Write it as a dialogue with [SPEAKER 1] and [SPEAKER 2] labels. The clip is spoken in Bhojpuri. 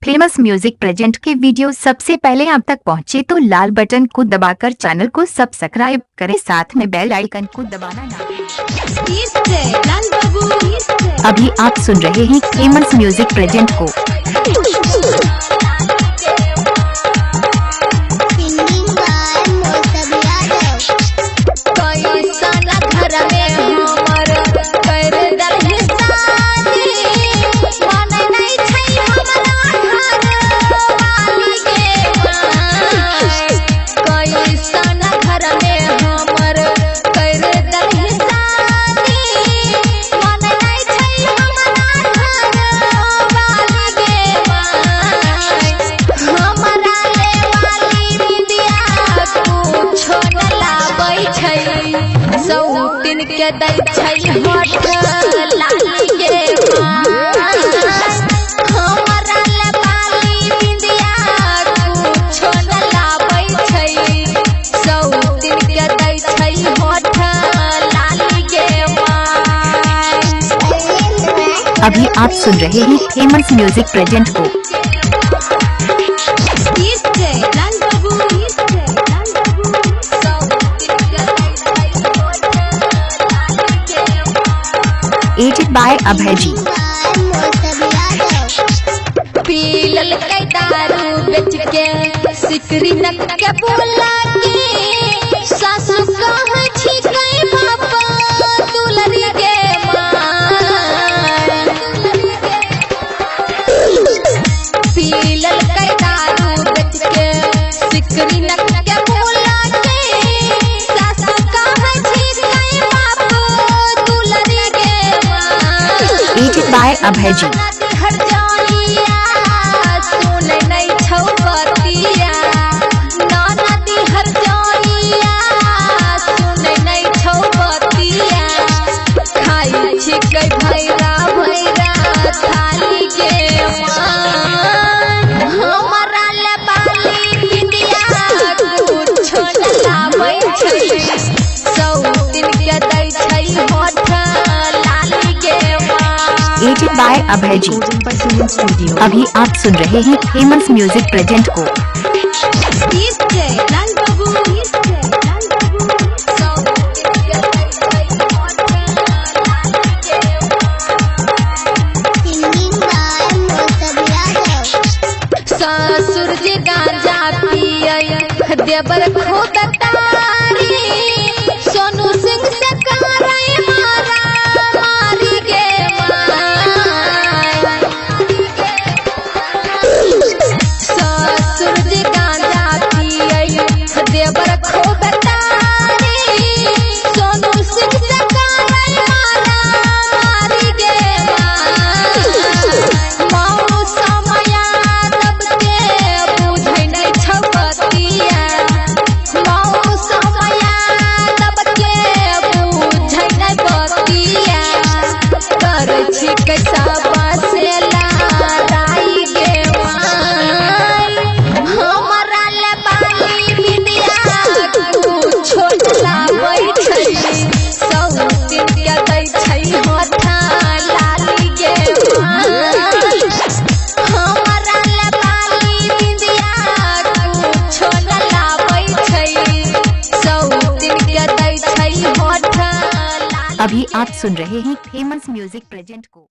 [SPEAKER 1] फेमस म्यूजिक प्रेजेंट के वीडियो सबसे पहले आप तक पहुंचे तो लाल बटन को दबाकर चैनल को सब्सक्राइब करें, साथ में बेल आइकन को दबाना ना भूलें। अभी आप सुन रहे हैं फेमस म्यूजिक प्रेजेंट को।
[SPEAKER 2] के दै छै होठ लाली गे हमरा ले बाली बिंदिया कुछो न लाबै छै, सौ दिन के दै छै होठ लाली गे।
[SPEAKER 1] अभी आप सुन रहे हैं फेमस म्यूजिक प्रेजेंट को। एडिट बाय अभय जी।
[SPEAKER 2] पीलल के दारू बेच के सिकरी नक के बोला के सासु कह छी गई बाबा दुलरी गे पीलल के दारू बेच के सिकरी नक के बोला के सासु कह छी गई बाबा दुलरी गे।
[SPEAKER 1] एडिट बाय अभय जी।
[SPEAKER 2] हर जानिया सुन नहीं छौ बतिया नदी हर जानिया सुन नहीं छौ बतिया खाई छी के भैरा भैरा थाली गे हमरा ले बाली बिंदिया कुछो न लाबै छै, सौ दिन के दै छै होठ लाली गे।
[SPEAKER 1] एडिट बाय अभय जी। अभी आप सुन रहे हैं फेमस म्यूजिक प्रेजेंट को।
[SPEAKER 2] ससुर जी गांजा पिए देवर खुद तारी सोनू सिंह से कराई मारा मारी गे ससुर जी गांजा पिए देवर खुद तारी सोनू सिंह से कराई मारा मारी गे। माऊ समय तब के बुझै नहीं छौ बतिया माऊ समय तब के बुझै नहीं बतिया कर छी कैसा बसेला राई गे हमरा ले बाली बिंदिया कुछो लाबै छै, सौ दिन के दै छै होठ लाली गे हमरा ले बाली बिंदिया कुछो न लाबै छै, सौ दिन के दै छै होठ लाली।
[SPEAKER 1] अभी आप सुन रहे हैं फेमस म्यूजिक प्रेजेंट को।